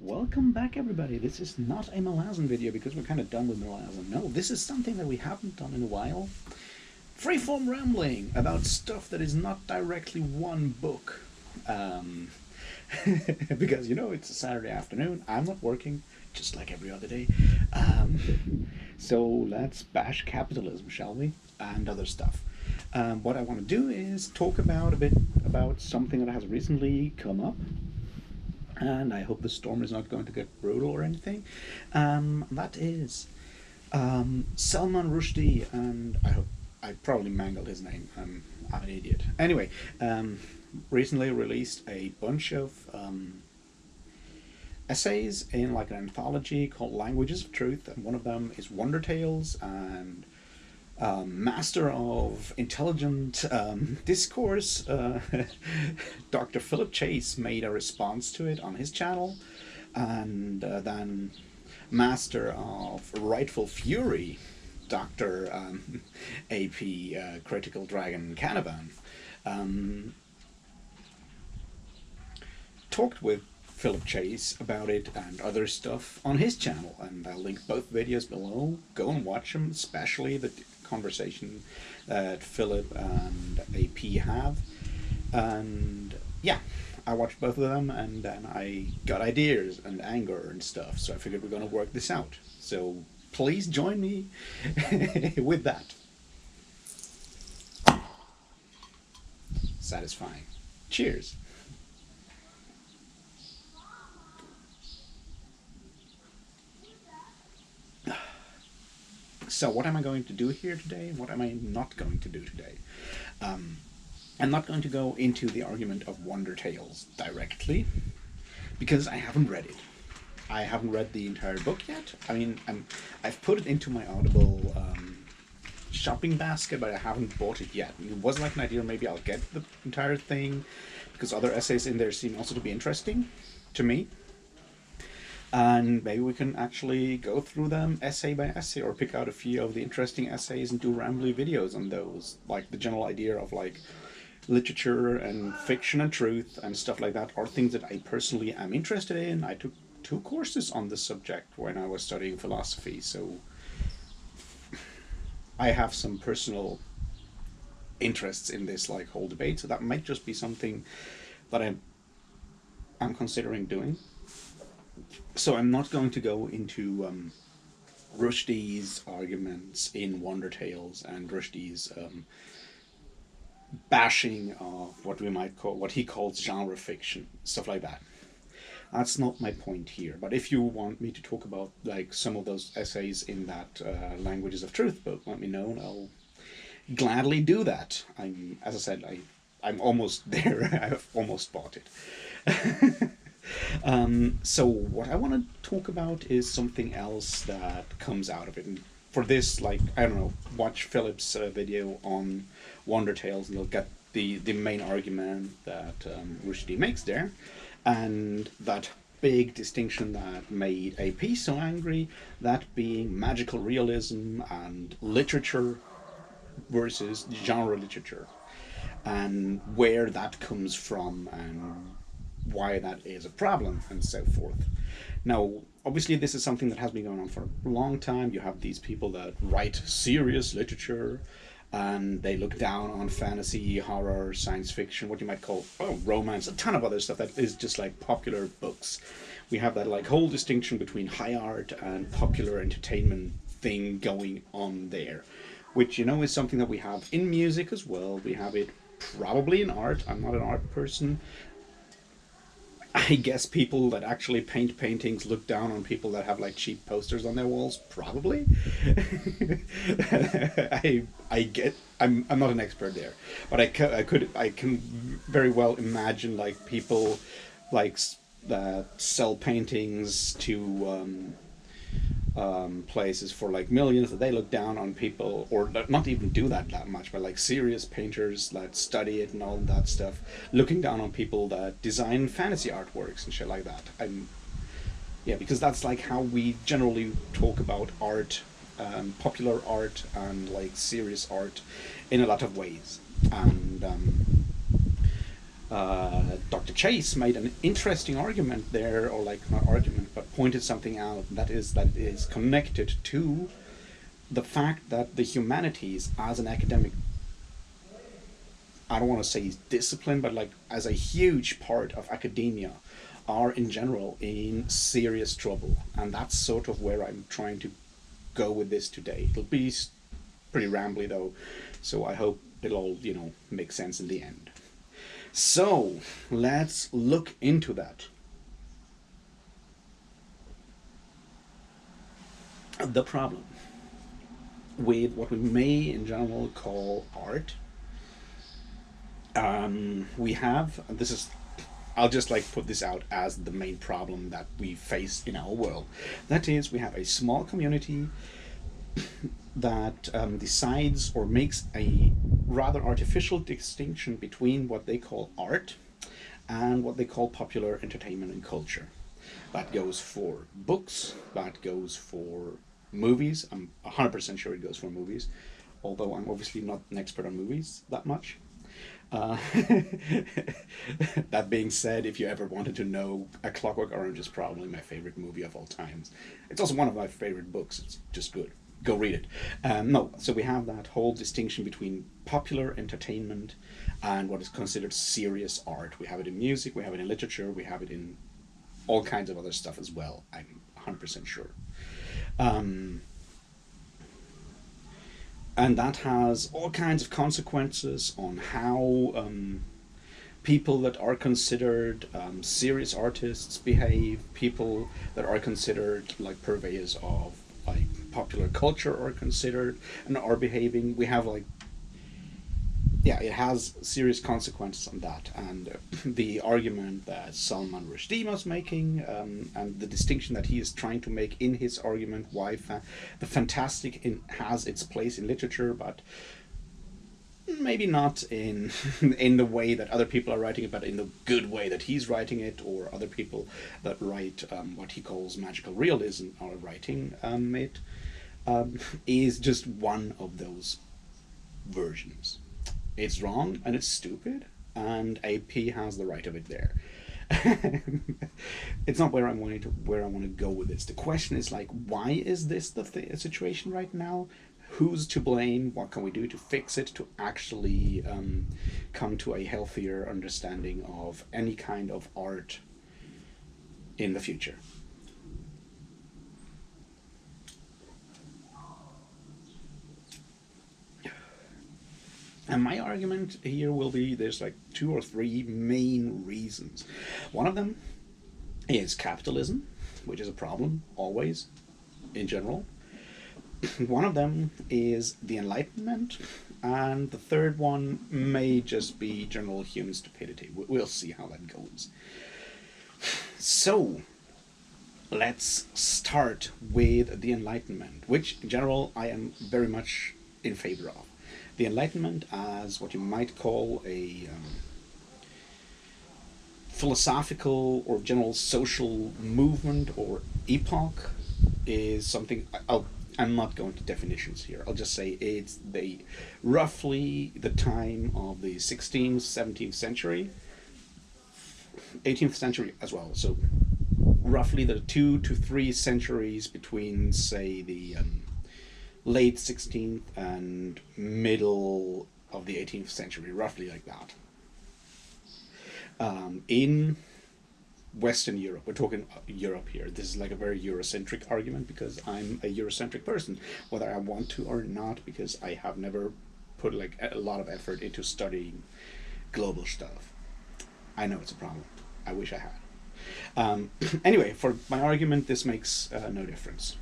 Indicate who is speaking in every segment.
Speaker 1: Welcome back, everybody. This is not a Malazan video because we're kind of done with Malazan. No, this is something that we haven't done in a while. Freeform rambling about stuff that is not directly one book. Because, it's a Saturday afternoon. I'm not working, just like every other day. So let's bash capitalism, shall we? And other stuff. What I want to do is talk about a bit about something that has recently come up. And I hope the storm is not going to get brutal or anything. That is Salman Rushdie, and I hope I probably mangled his name. I'm an idiot. Anyway, recently released a bunch of essays in like an anthology called Languages of Truth, and one of them is Wonder Tales and Master of Intelligent Discourse. Dr. Philip Chase made a response to it on his channel, and then Master of Rightful Fury, Dr. AP Critical Dragon Canavan, talked with Philip Chase about it and other stuff on his channel, and I'll link both videos below. Go and watch them, especially the conversation that Philip and AP have. And yeah, I watched both of them, and then I got ideas and anger and stuff, so I figured we're going to work this out. So please join me with that. Satisfying. Cheers. So what am I going to do here today? What am I not going to do today? I'm not going to go into the argument of Wonder Tales directly, because I haven't read it. I haven't read the entire book yet. I mean, I've put it into my Audible shopping basket, but I haven't bought it yet. It was like an idea, maybe I'll get the entire thing, because other essays in there seem also to be interesting to me. And maybe we can actually go through them essay by essay, or pick out a few of the interesting essays and do rambly videos on those. Like the general idea of like literature and fiction and truth and stuff like that are things that I personally am interested in. I took 2 courses on this subject when I was studying philosophy, so I have some personal interests in this like whole debate, so that might just be something that I'm considering doing. So I'm not going to go into Rushdie's arguments in Wonder Tales and Rushdie's bashing of what we might call, what he calls genre fiction, stuff like that. That's not my point here. But if you want me to talk about like some of those essays in that Languages of Truth book, let me know, and I'll gladly do that. As I said, I'm almost there. I've almost bought it. So what I want to talk about is something else that comes out of it. And for this, like, I don't know, watch Philip's video on Wonder Tales, and you'll get the main argument that Rushdie makes there, and that big distinction that made AP so angry, that being magical realism and literature versus genre literature, and where that comes from, and why that is a problem, and so forth. Now, obviously this is something that has been going on for a long time. You have these people that write serious literature, and they look down on fantasy, horror, science fiction, what you might call romance, a ton of other stuff that is just like popular books. We have that like whole distinction between high art and popular entertainment thing going on there, which is something that we have in music as well. We have it probably in art. I'm not an art person. I guess people that actually paint paintings look down on people that have like cheap posters on their walls. Probably. I'm not an expert there, but I can very well imagine like people like that sell paintings to places for like millions, that they look down on people, or not even do that much, but like serious painters that study it and all that stuff, looking down on people that design fantasy artworks and shit like that. Because that's like how we generally talk about art, popular art and like serious art in a lot of ways. And Dr. Chase made an interesting argument there, or like not argument, but pointed something out that is connected to the fact that the humanities as an academic, I don't want to say discipline, but like as a huge part of academia, are in general in serious trouble. And that's sort of where I'm trying to go with this today. It'll be pretty rambly though, so I hope it'll all, make sense in the end. So let's look into that. The problem with what we may in general call art, we have, this is, I'll just like put this out as the main problem that we face in our world. That is, we have a small community that decides or makes a rather artificial distinction between what they call art and what they call popular entertainment and culture. That goes for books, that goes for movies. I'm 100% sure it goes for movies, although I'm obviously not an expert on movies that much. That being said, if you ever wanted to know, A Clockwork Orange is probably my favorite movie of all times. It's also one of my favorite books. It's just good. Go read it. No, so we have that whole distinction between popular entertainment and what is considered serious art. We have it in music, we have it in literature, we have it in all kinds of other stuff as well, I'm 100% sure. And that has all kinds of consequences on how people that are considered serious artists behave, people that are considered like purveyors of like popular culture are considered and are behaving. We have like, yeah, it has serious consequences on that. And the argument that Salman Rushdie was making, and the distinction that he is trying to make in his argument, why the fantastic has its place in literature, but maybe not in in the way that other people are writing it, but in the good way that he's writing it, or other people that write what he calls magical realism are writing it, is just one of those versions. It's wrong and it's stupid, and AP has the right of it there. It's not where I want to go with this. The question is like, why is this the situation right now? Who's to blame? What can we do to fix it, to actually come to a healthier understanding of any kind of art in the future? And my argument here will be there's like 2 or 3 main reasons. One of them is capitalism, which is a problem always in general. One of them is the Enlightenment, and the third one may just be general human stupidity. We'll see how that goes. So, let's start with the Enlightenment, which in general I am very much in favor of. The Enlightenment as what you might call a philosophical or general social movement or epoch is something I'm not going to definitions here. I'll just say it's roughly the time of the 16th, 17th century, 18th century as well. So roughly the 2 to 3 centuries between, say, the late 16th and middle of the 18th century, roughly like that. In Western Europe, we're talking Europe here. This is like a very Eurocentric argument because I'm a Eurocentric person, whether I want to or not, because I have never put like a lot of effort into studying global stuff. I know it's a problem. I wish I had. Anyway, for my argument, this makes no difference.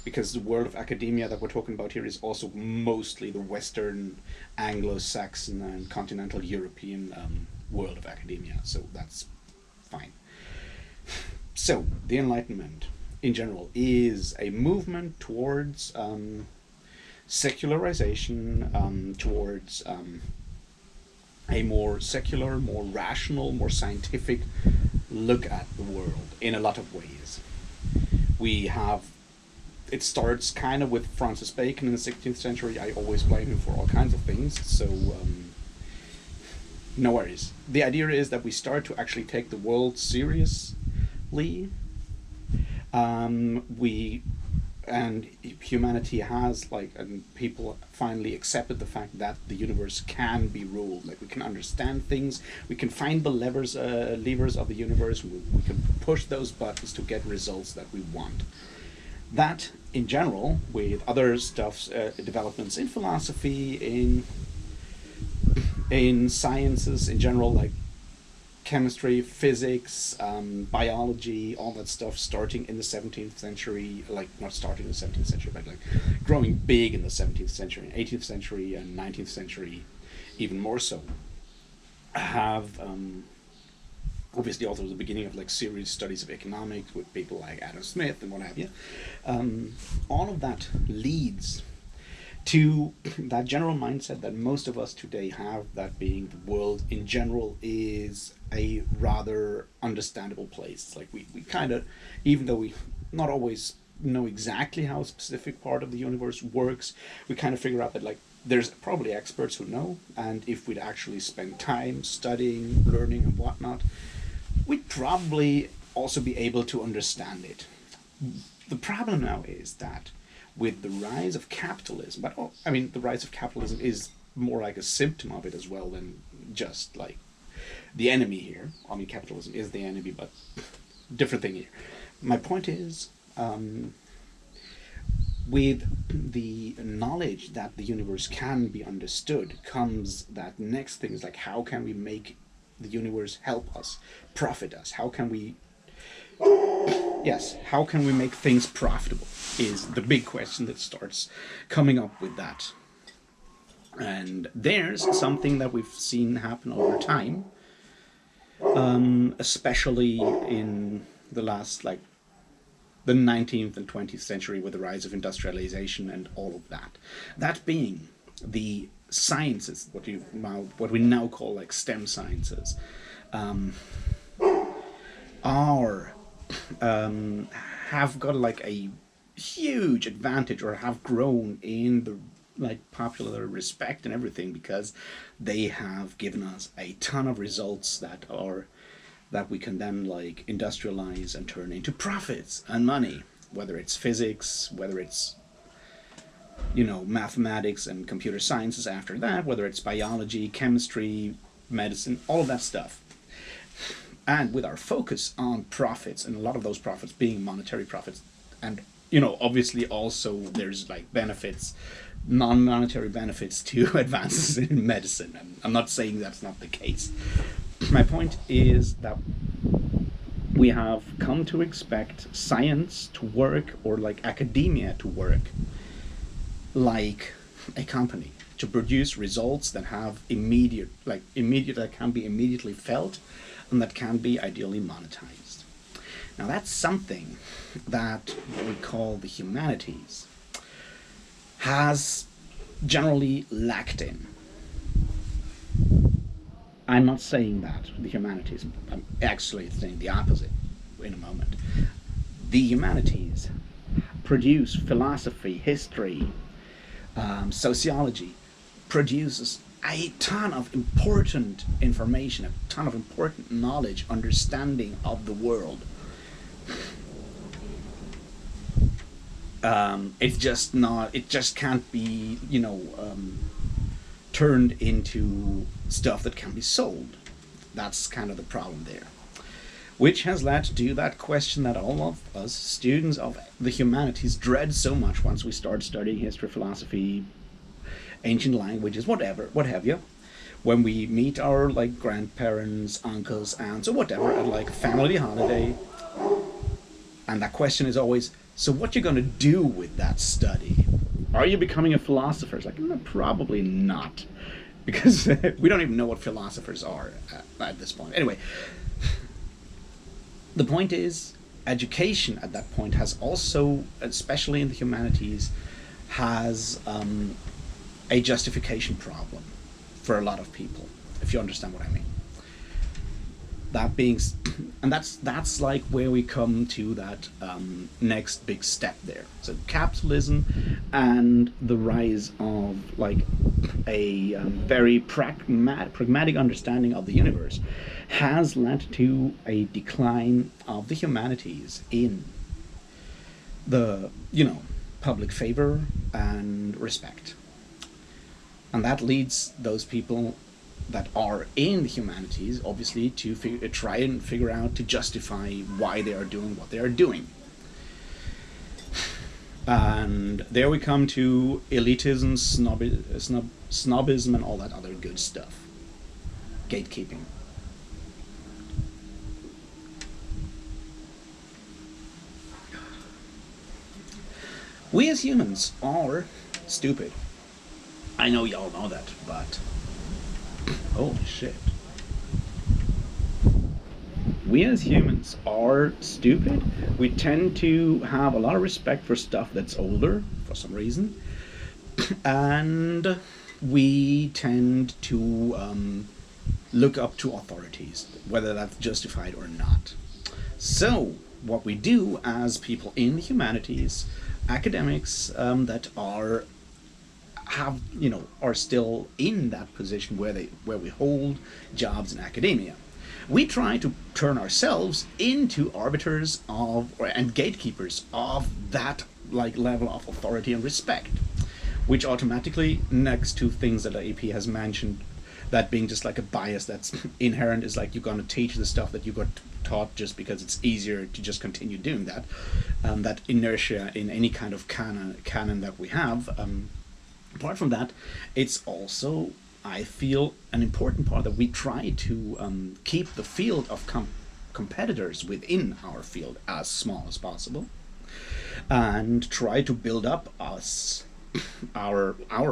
Speaker 1: Because the world of academia that we're talking about here is also mostly the Western, Anglo-Saxon and continental European world of academia, so that's fine. So, the Enlightenment, in general, is a movement towards secularization, towards a more secular, more rational, more scientific look at the world in a lot of ways. It starts kind of with Francis Bacon in the 16th century. I always blame him for all kinds of things, so No worries. The idea is that we start to actually take the world seriously. We and humanity has like, and people finally accepted the fact that the universe can be ruled. Like we can understand things, we can find the levers of the universe. We can push those buttons to get results that we want. That, in general, with other stuffs, developments in philosophy, in sciences in general, like chemistry, physics, biology, all that stuff, starting in the 17th century, like not starting in the 17th century, but like growing big in the 17th century, 18th century, and 19th century, even more so, have obviously also the beginning of like serious studies of economics with people like Adam Smith and what have you. All of that leads to that general mindset that most of us today have, that being the world in general is a rather understandable place. Like we kind of, even though we not always know exactly how a specific part of the universe works, we kind of figure out that like there's probably experts who know, and if we'd actually spend time studying, learning and whatnot, we'd probably also be able to understand it. The problem now is that with the rise of capitalism, but I mean the rise of capitalism is more like a symptom of it as well than just like the enemy here. I mean capitalism is the enemy, but different thing here. My point is, with the knowledge that the universe can be understood comes that next thing is like, how can we make the universe help us, profit us? How can we make things profitable is the big question that starts coming up with that. And there's something that we've seen happen over time, especially in the last, like, the 19th and 20th century with the rise of industrialization and all of that. That being the sciences, what we now call like STEM sciences, have got like a huge advantage, or have grown in the like popular respect and everything, because they have given us a ton of results that we can then like industrialize and turn into profits and money, whether it's physics, whether it's mathematics and computer sciences after that, whether it's biology, chemistry, medicine, all of that stuff. And with our focus on profits, and a lot of those profits being monetary profits, and obviously also there's like benefits, non-monetary benefits to advances in medicine. And I'm not saying that's not the case. My point is that we have come to expect science to work, or like academia to work like a company, to produce results that have immediate that can be immediately felt and that can be ideally monetized. Now that's something that what we call the humanities has generally lacked in. I'm not saying that the humanities, I'm actually saying the opposite in a moment. The humanities produce philosophy, history, sociology, produces a ton of important information, a ton of important knowledge, understanding of the world. It just can't be, turned into stuff that can be sold. That's kind of the problem there. Which has led to that question that all of us students of the humanities dread so much once we start studying history, philosophy, ancient languages, whatever, what have you. When we meet our like grandparents, uncles, aunts, or whatever at like family holiday, and that question is always, so what you gonna do with that study? Are you becoming a philosopher? It's like, no, probably not, because we don't even know what philosophers are at this point. Anyway, the point is, education at that point has also, especially in the humanities, has a justification problem for a lot of people, if you understand what I mean. That being and that's like where we come to that next big step there. So capitalism and the rise of like a very pragmatic understanding of the universe has led to a decline of the humanities in the public favor and respect, and that leads those people that are in the humanities obviously to try and figure out to justify why they are doing what they are doing. And there we come to elitism, snobism, and all that other good stuff. Gatekeeping. We as humans are stupid. I know y'all know that, but holy shit. We as humans are stupid. We tend to have a lot of respect for stuff that's older for some reason. And we tend to look up to authorities, whether that's justified or not. So, what we do as people in the humanities, academics that are still in that position where we hold jobs in academia, we try to turn ourselves into arbiters and gatekeepers of that like level of authority and respect, which automatically, next to things that AP has mentioned, that being just like a bias that's inherent, is like you're going to teach the stuff that you got taught just because it's easier to just continue doing that. That inertia in any kind of canon that we have. Apart from that, it's also, I feel, an important part that we try to keep the field of competitors within our field as small as possible, and try to build up our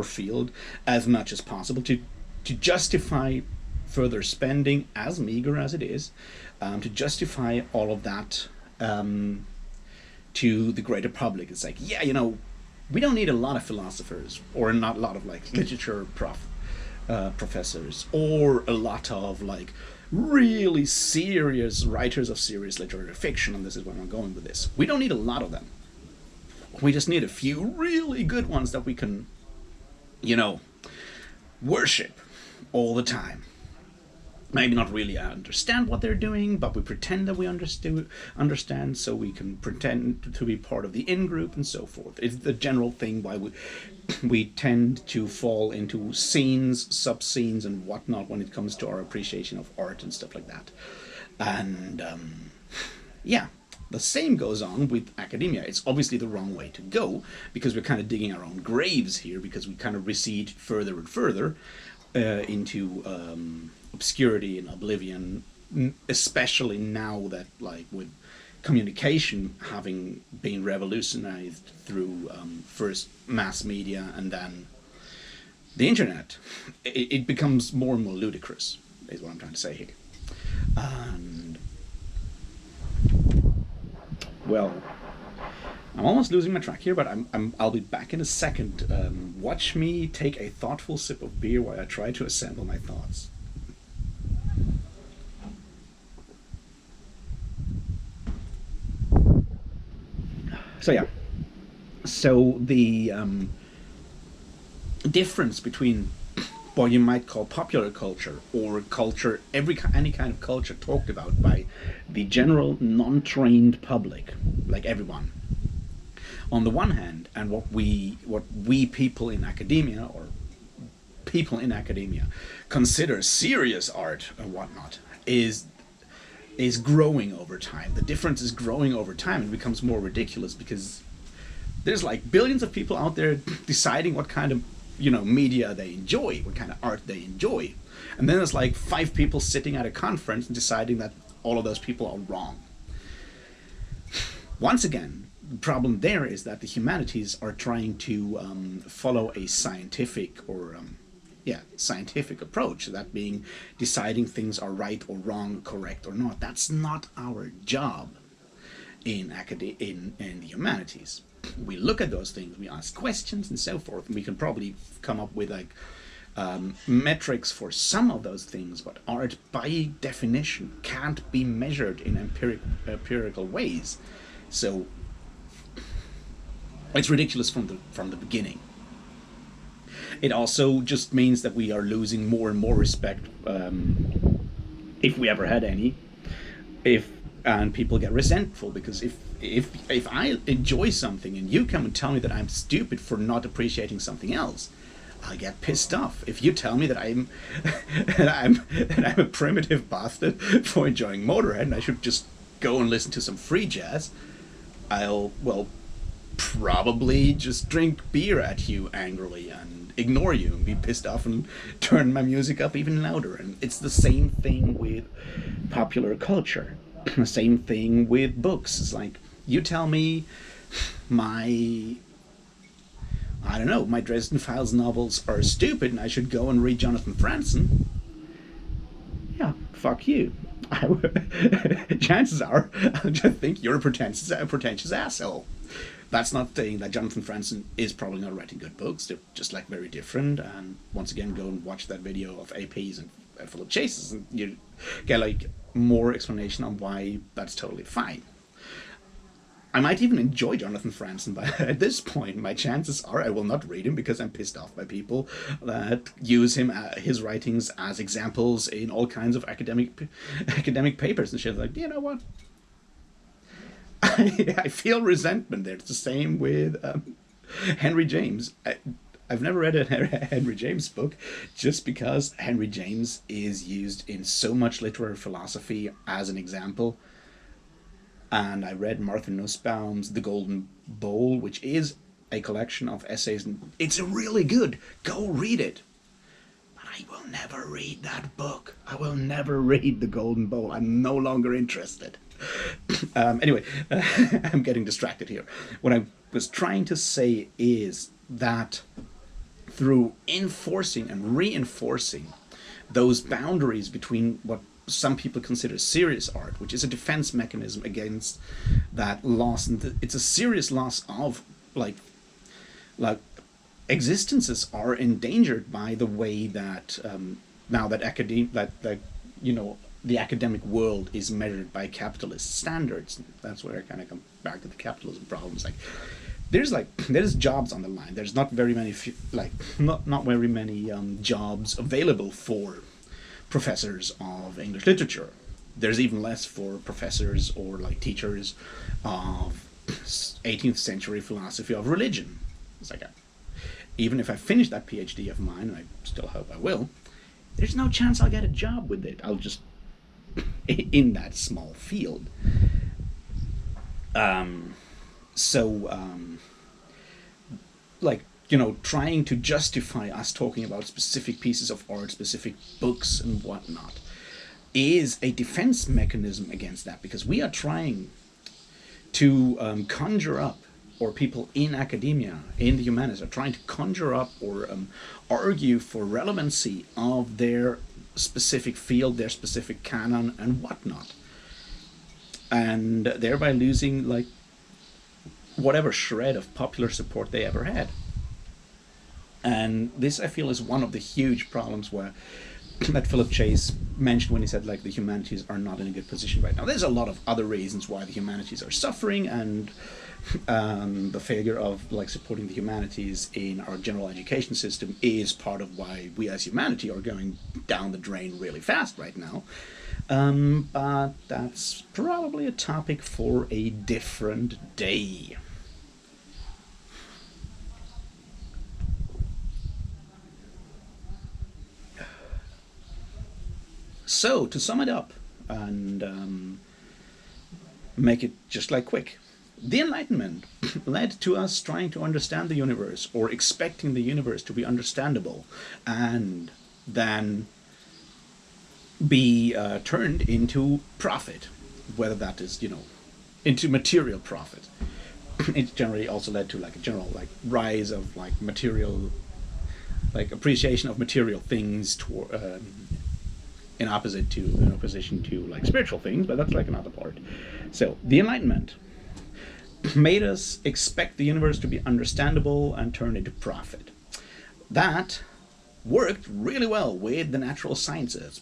Speaker 1: field as much as possible to justify further spending, as meager as it is, to justify all of that to the greater public. It's like, yeah, we don't need a lot of philosophers, or not a lot of like literature professors, or a lot of like really serious writers of serious literary fiction, and this is where I'm going with this. We don't need a lot of them. We just need a few really good ones that we can, worship all the time. Maybe not really understand what they're doing, but we pretend that we understand, so we can pretend to be part of the in-group and so forth. It's the general thing why we tend to fall into scenes, sub-scenes, and whatnot when it comes to our appreciation of art and stuff like that. And the same goes on with academia. It's obviously the wrong way to go, because we're kind of digging our own graves here, because we kind of recede further and further into obscurity and oblivion, especially now that, like, with communication having been revolutionized through first mass media and then the internet, it becomes more and more ludicrous, is what I'm trying to say here. And well, I'm almost losing my track here, but I'll be back in a second. Watch me take a thoughtful sip of beer while I try to assemble my thoughts. So the difference between what you might call popular culture, or culture, any kind of culture talked about by the general non-trained public, like everyone, on the one hand, and what we people in academia, or people in academia, consider serious art and whatnot, is growing over time. The difference is growing over time, and it becomes more ridiculous, because there's like billions of people out there deciding what kind of media they enjoy, what kind of art they enjoy, and then there's like 5 people sitting at a conference and deciding that all of those people are wrong. Once again, the problem there is that the humanities are trying to follow a scientific scientific approach, that being deciding things are right or wrong, correct or not. That's not our job in the humanities. We look at those things, we ask questions and so forth, and we can probably come up with like metrics for some of those things, but art by definition can't be measured in empirical ways. So it's ridiculous from the beginning. It also just means that we are losing more and more respect, if we ever had any, and people get resentful, because if I enjoy something and you come and tell me that I'm stupid for not appreciating something else, I'll get pissed off. If you tell me that I'm that I'm a primitive bastard for enjoying Motorhead and I should just go and listen to some free jazz, I'll, well, probably just drink beer at you angrily and ignore you and be pissed off and turn my music up even louder. And it's the same thing with popular culture. The same thing with books. It's like, you tell me my Dresden Files novels are stupid and I should go and read Jonathan Franzen. Yeah, fuck you. Chances are I'll just think you're a pretentious asshole. That's not saying that Jonathan Franzen is probably not writing good books. They're just like very different. And once again, go and watch that video of APs and Philip Chase's, and you get like more explanation on why that's totally fine. I might even enjoy Jonathan Franzen, but at this point, my chances are I will not read him because I'm pissed off by people that use his writings as examples in all kinds of academic papers and shit. Like, you know what? I feel resentment there. It's the same with Henry James. I've never read a Henry James book just because Henry James is used in so much literary philosophy as an example. And I read Martha Nussbaum's The Golden Bowl, which is a collection of essays. And it's really good. Go read it. But I will never read that book. I will never read The Golden Bowl. I'm no longer interested. Anyway, I'm getting distracted here. What I was trying to say is that through enforcing and reinforcing those boundaries between what some people consider serious art, which is a defense mechanism against that loss, and it's a serious loss of like existences are endangered by the way that now that the academic world is measured by capitalist standards. That's where I kind of come back to the capitalism problems. There's jobs on the line. There's not very many not very many jobs available for professors of English literature. There's even less for professors or like teachers of 18th century philosophy of religion. It's like, even if I finish that PhD of mine, and I still hope I will, there's no chance I'll get a job with it. I'll just in that small field. Trying to justify us talking about specific pieces of art, specific books and whatnot, is a defense mechanism against that, because we are trying to conjure up, or people in academia, in the humanities, are trying to conjure up or argue for relevancy of their specific field, their specific canon and whatnot, and thereby losing like whatever shred of popular support they ever had. And this, I feel, is one of the huge problems that Philip Chase mentioned when he said like the humanities are not in a good position right now. There's a lot of other reasons why the humanities are suffering, and the failure of like supporting the humanities in our general education system is part of why we as humanity are going down the drain really fast right now. But that's probably a topic for a different day. So, to sum it up and make it just like quick, the Enlightenment led to us trying to understand the universe, or expecting the universe to be understandable, and then be turned into profit, whether that is, into material profit. It generally also led to like a general like rise of like material, like appreciation of material things in opposition to like spiritual things, but that's like another part. So the Enlightenment made us expect the universe to be understandable and turn into profit. That worked really well with the natural sciences,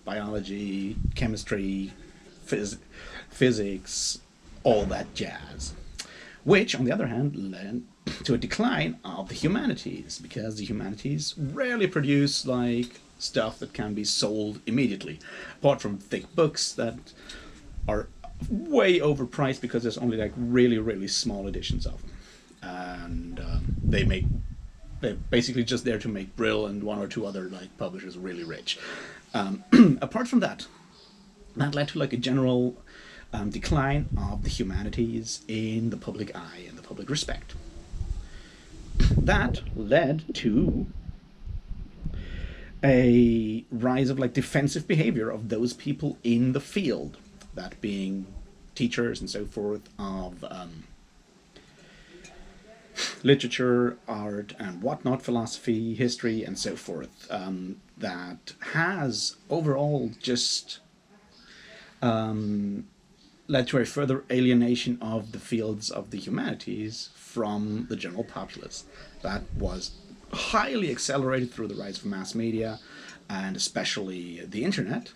Speaker 1: biology, chemistry, physics, all that jazz. Which, on the other hand, led to a decline of the humanities, because the humanities rarely produce like stuff that can be sold immediately, apart from thick books that are way overpriced because there's only like really small editions of them, and they're basically just there to make Brill and one or two other like publishers really rich. Apart from that, that led to like a general decline of the humanities in the public eye and the public respect. That led to a rise of like defensive behavior of those people in the field, that being teachers and so forth of literature, art, and whatnot, philosophy, history, and so forth, that has overall just led to a further alienation of the fields of the humanities from the general populace. That was highly accelerated through the rise of mass media, and especially the internet,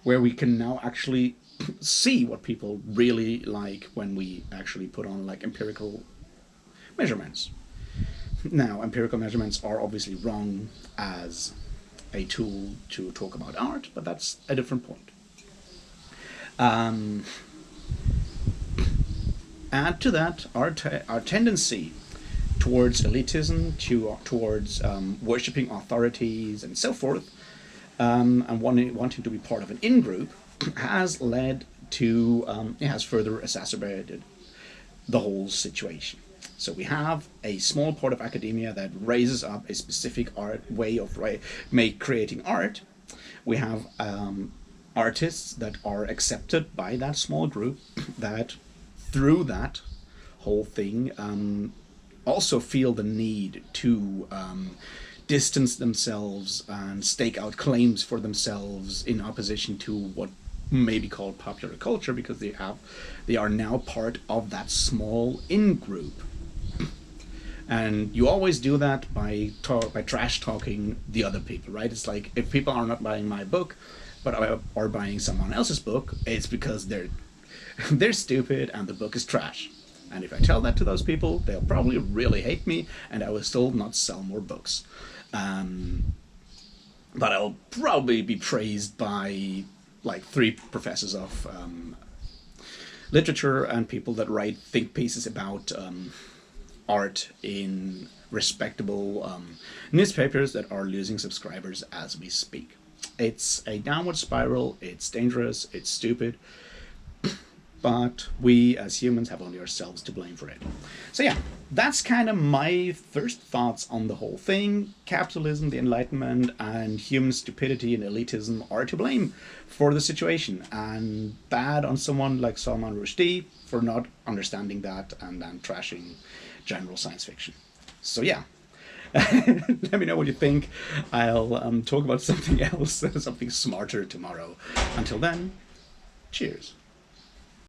Speaker 1: where we can now actually see what people really like when we actually put on like empirical measurements. Now, empirical measurements are obviously wrong as a tool to talk about art, but that's a different point. Add to that our tendency towards elitism, towards worshipping authorities and so forth, and wanting to be part of an in-group, has led to, it has further exacerbated the whole situation. So we have a small part of academia that raises up a specific way of creating art. We have artists that are accepted by that small group that, through that whole thing, also feel the need to distance themselves and stake out claims for themselves in opposition to what may be called popular culture, because they are now part of that small in-group. And you always do that by trash talking the other people, right? It's like, if people are not buying my book but are buying someone else's book, it's because they're stupid and the book is trash. And if I tell that to those people, they'll probably really hate me, and I will still not sell more books. But I'll probably be praised by like 3 professors of literature and people that write think pieces about art in respectable newspapers that are losing subscribers as we speak. It's a downward spiral, it's dangerous, it's stupid, but we as humans have only ourselves to blame for it. So yeah, that's kind of my first thoughts on the whole thing. Capitalism, the Enlightenment, and human stupidity and elitism are to blame for the situation, and bad on someone like Salman Rushdie for not understanding that and then trashing general science fiction. So yeah, let me know what you think. I'll talk about something else, something smarter tomorrow. Until then, cheers.